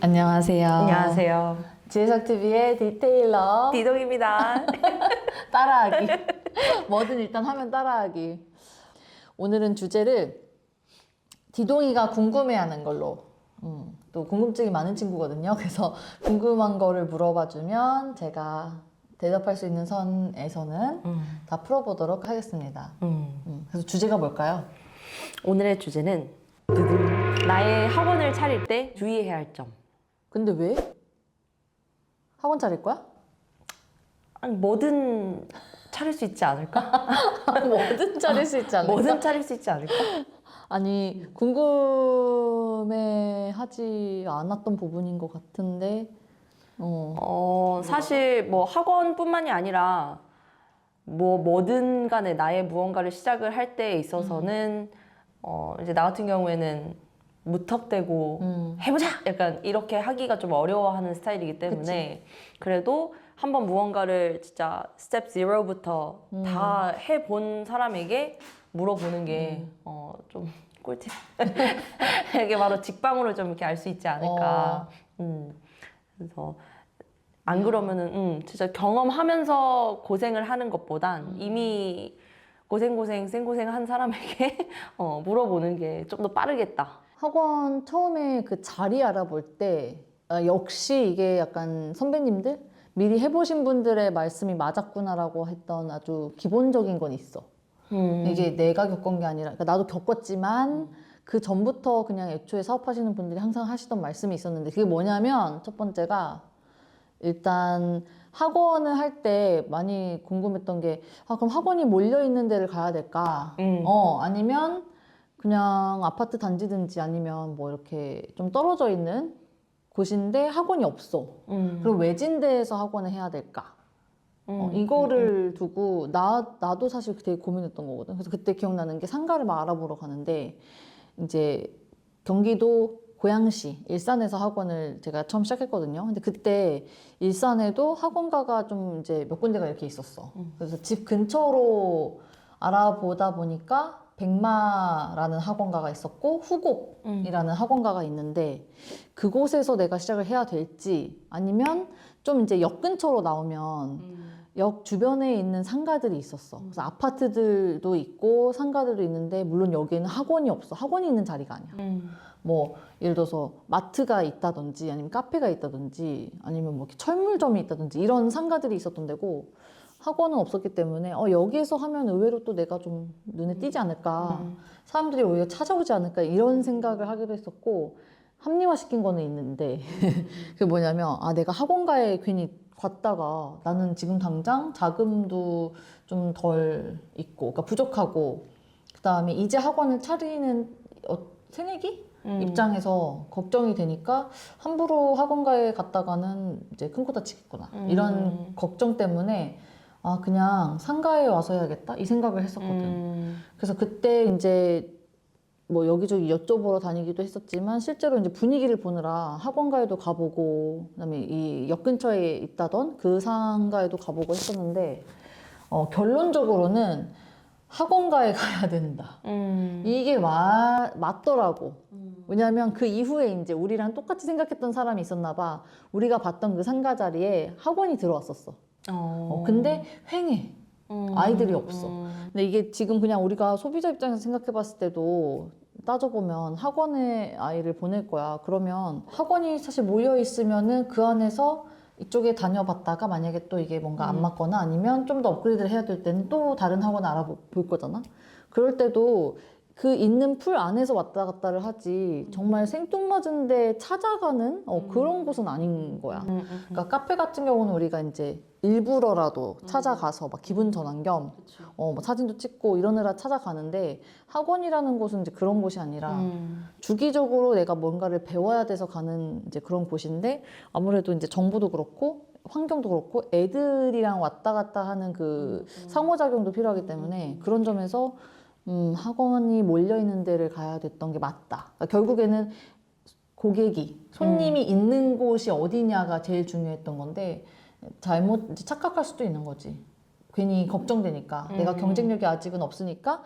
안녕하세요. 안녕하세요. 지혜석TV의 디테일러 디동입니다. 따라하기. 뭐든 일단 하면 따라하기. 오늘은 주제를 디동이가 궁금해하는 걸로. 또 궁금증이 많은 친구거든요. 그래서 궁금한 거를 물어봐주면 제가 대답할 수 있는 선에서는 다 풀어보도록 하겠습니다. 그래서 주제가 뭘까요? 오늘의 주제는 나의 학원을 차릴 때 주의해야 할 점. 근데 왜? 학원 차릴 거야? 아니, 뭐든 차릴 수 있지 않을까? 뭐든 차릴 수 있지 않을까? 뭐든 차릴 수 있지 않을까? 아니, 궁금해하지 않았던 부분인 것 같은데, 사실 뭐 학원뿐만이 아니라 뭐든 간에 나의 무언가를 시작을 할 때에 있어서는 이제 나 같은 경우에는 무턱대고 해보자! 약간 이렇게 하기가 좀 어려워하는 스타일이기 때문에 그래도 한번 무언가를 진짜 스텝 0부터 다 해본 사람에게 물어보는 게 좀 꿀팁. 이게 바로 직방으로 좀 이렇게 알 수 있지 않을까. 그래서 안 그러면은 진짜 경험하면서 고생을 하는 것보단 이미 생고생 한 사람에게 물어보는 게 좀 더 빠르겠다. 학원 처음에 그 자리 알아볼 때, 역시 이게 약간 선배님들? 미리 해보신 분들의 말씀이 맞았구나라고 했던 아주 기본적인 건 있어. 이게 내가 겪은 게 아니라, 그러니까 나도 겪었지만, 그 전부터 그냥 애초에 사업하시는 분들이 항상 하시던 말씀이 있었는데, 그게 뭐냐면, 첫 번째가, 일단 학원을 할 때 많이 궁금했던 게, 그럼 학원이 몰려있는 데를 가야 될까? 아니면 그냥 아파트 단지든지 아니면 뭐 이렇게 좀 떨어져 있는 곳인데 학원이 없어. 그럼 외진 데에서 학원을 해야 될까? 이거를 두고 나도 사실 되게 고민했던 거거든. 그래서 그때 기억나는 게 상가를 막 알아보러 가는데 이제 경기도 고양시 일산에서 학원을 제가 처음 시작했거든요. 근데 그때 일산에도 학원가가 좀 이제 몇 군데가 이렇게 있었어. 그래서 집 근처로 알아보다 보니까 백마라는 학원가가 있었고 후곡이라는 학원가가 있는데 그곳에서 내가 시작을 해야 될지 아니면 좀 이제 역 근처로 나오면 역 주변에 있는 상가들이 있었어. 그래서 아파트들도 있고 상가들도 있는데 물론 여기에는 학원이 없어. 학원이 있는 자리가 아니야. 뭐 예를 들어서 마트가 있다든지 아니면 카페가 있다든지 아니면 뭐 이렇게 철물점이 있다든지 이런 상가들이 있었던 데고 학원은 없었기 때문에 여기에서 하면 의외로 또 내가 좀 눈에 띄지 않을까 사람들이 오히려 찾아오지 않을까 이런 생각을 하기도 했었고 합리화시킨 거는 있는데 그게 뭐냐면 내가 학원가에 괜히 갔다가 나는 지금 당장 자금도 좀 덜 있고 그러니까 부족하고 그 다음에 이제 학원을 차리는 새내기? 입장에서 걱정이 되니까 함부로 학원가에 갔다가는 이제 큰 코 다치겠구나 이런 걱정 때문에 그냥 상가에 와서 해야겠다 이 생각을 했었거든. 그래서 그때 이제 뭐 여기저기 여쭤보러 다니기도 했었지만 실제로 이제 분위기를 보느라 학원가에도 가보고 그다음에 이 역 근처에 있다던 그 상가에도 가보고 했었는데 결론적으로는 학원가에 가야 된다. 이게 맞더라고. 왜냐하면 그 이후에 이제 우리랑 똑같이 생각했던 사람이 있었나 봐. 우리가 봤던 그 상가 자리에 학원이 들어왔었어. 근데 횡해. 아이들이 없어. 근데 이게 지금 그냥 우리가 소비자 입장에서 생각해 봤을 때도 따져보면 학원에 아이를 보낼 거야. 그러면 학원이 사실 모여 있으면은 그 안에서 이쪽에 다녀봤다가 만약에 또 이게 뭔가 안 맞거나 아니면 좀 더 업그레이드를 해야 될 때는 또 다른 학원 알아볼 거잖아. 그럴 때도 그 있는 풀 안에서 왔다 갔다를 하지 정말 생뚱맞은 데 찾아가는 그런 곳은 아닌 거야. 그러니까 카페 같은 경우는 우리가 이제 일부러라도 찾아가서 막 기분 전환 겸 뭐 사진도 찍고 이러느라 찾아가는데 학원이라는 곳은 이제 그런 곳이 아니라 주기적으로 내가 뭔가를 배워야 돼서 가는 이제 그런 곳인데 아무래도 이제 정보도 그렇고 환경도 그렇고 애들이랑 왔다 갔다 하는 그 상호작용도 필요하기 때문에 그런 점에서 학원이 몰려있는 데를 가야 됐던 게 맞다. 그러니까 결국에는 고객이, 손님이 있는 곳이 어디냐가 제일 중요했던 건데, 착각할 수도 있는 거지. 괜히 걱정되니까. 내가 경쟁력이 아직은 없으니까,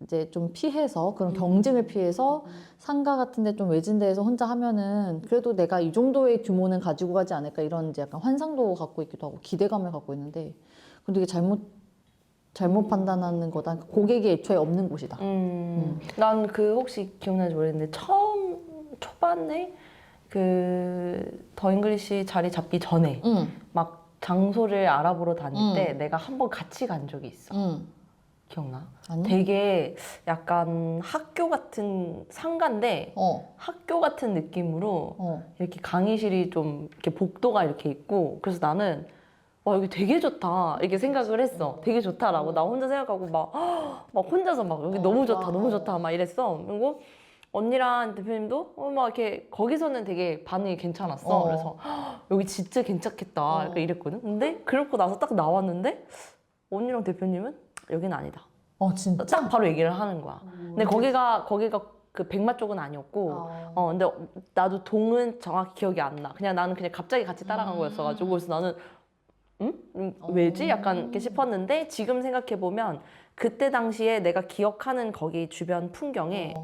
이제 좀 피해서 그런 경쟁을 피해서 상가 같은 데 좀 외진 데에서 혼자 하면은 그래도 내가 이 정도의 규모는 가지고 가지 않을까 이런 이제 약간 환상도 갖고 있기도 하고 기대감을 갖고 있는데 근데 이게 잘못 판단하는 거다. 그러니까 고객이 애초에 없는 곳이다. 난 그 혹시 기억나는지 모르겠는데 처음 초반에 그 더 잉글리시 자리 잡기 전에 막 장소를 알아보러 다닐 때 내가 한 번 같이 간 적이 있어. 기억나? 아니? 되게 약간 학교 같은 상가인데 학교 같은 느낌으로 이렇게 강의실이 좀 이렇게 복도가 이렇게 있고 그래서 나는 와 여기 되게 좋다 이렇게 생각을 했어. 되게 좋다라고 나 혼자 생각하고 막 혼자서 막 여기 너무 좋다 너무 좋다 막 이랬어. 그리고 언니랑 대표님도 막 이렇게 거기서는 되게 반응이 괜찮았어. 그래서 여기 진짜 괜찮겠다 약간 이랬거든. 근데 그러고 나서 딱 나왔는데 언니랑 대표님은 여기는 아니다. 진짜? 딱 바로 얘기를 하는 거야. 근데 거기가 그 백마 쪽은 아니었고, 근데 나도 동은 정확히 기억이 안 나. 그냥 나는 그냥 갑자기 같이 따라간 거였어가지고, 그래서 나는, 왜지? 약간 이렇게 싶었는데, 지금 생각해보면, 그때 당시에 내가 기억하는 거기 주변 풍경에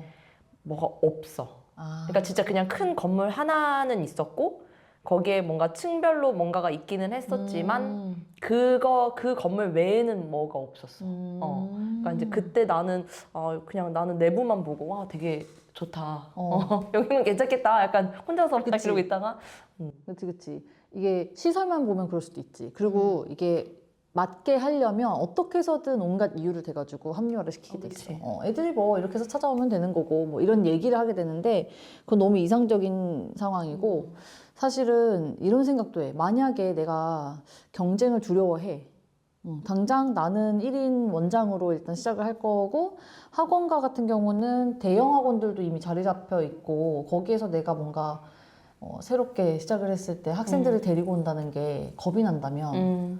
뭐가 없어. 그러니까 진짜 그냥 큰 건물 하나는 있었고, 거기에 뭔가 층별로 뭔가가 있기는 했었지만 그 건물 외에는 뭐가 없었어. 그러니까 이제 그때 나는 그냥 나는 내부만 보고 와 되게 좋다. 여기는 괜찮겠다. 약간 혼자서 막 이러고 있다가 그치. 이게 시설만 보면 그럴 수도 있지. 그리고 이게 맞게 하려면 어떻게 해서든 온갖 이유를 대가지고 합리화를 시키게 돼 있어. 애들이 뭐 이렇게 해서 찾아오면 되는 거고 뭐 이런 얘기를 하게 되는데 그건 너무 이상적인 상황이고 사실은 이런 생각도 해. 만약에 내가 경쟁을 두려워해. 당장 나는 1인 원장으로 일단 시작을 할 거고 학원가 같은 경우는 대형 학원들도 이미 자리 잡혀 있고 거기에서 내가 뭔가 새롭게 시작을 했을 때 학생들을 데리고 온다는 게 겁이 난다면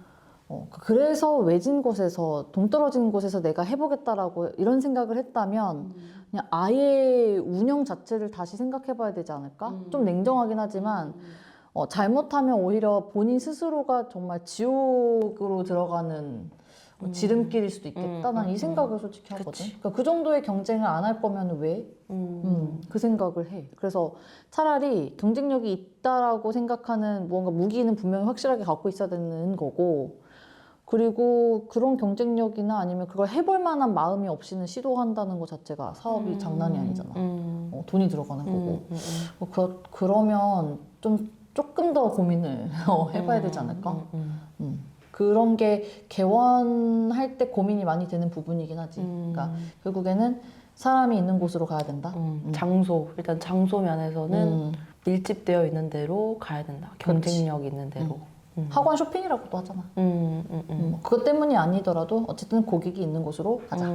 그래서 외진 곳에서 동떨어진 곳에서 내가 해보겠다라고 이런 생각을 했다면 그냥 아예 운영 자체를 다시 생각해 봐야 되지 않을까? 좀 냉정하긴 하지만 잘못하면 오히려 본인 스스로가 정말 지옥으로 들어가는 지름길일 수도 있겠다. 난 이 생각을 솔직히 하거든. 그러니까 그 정도의 경쟁을 안 할 거면 왜? 그 생각을 해. 그래서 차라리 경쟁력이 있다라고 생각하는 무언가 무기는 분명히 확실하게 갖고 있어야 되는 거고 그리고 그런 경쟁력이나 아니면 그걸 해볼 만한 마음이 없이는 시도한다는 것 자체가 사업이 장난이 아니잖아. 돈이 들어가는 거고. 그러면 조금 더 고민을 해봐야 되지 않을까? 그런 게 개원할 때 고민이 많이 되는 부분이긴 하지. 그러니까 결국에는 사람이 있는 곳으로 가야 된다. 일단 장소 면에서는 밀집되어 있는 대로 가야 된다. 경쟁력 있는 대로. 학원 쇼핑이라고도 하잖아. 그것 때문이 아니더라도 어쨌든 고객이 있는 곳으로 가자.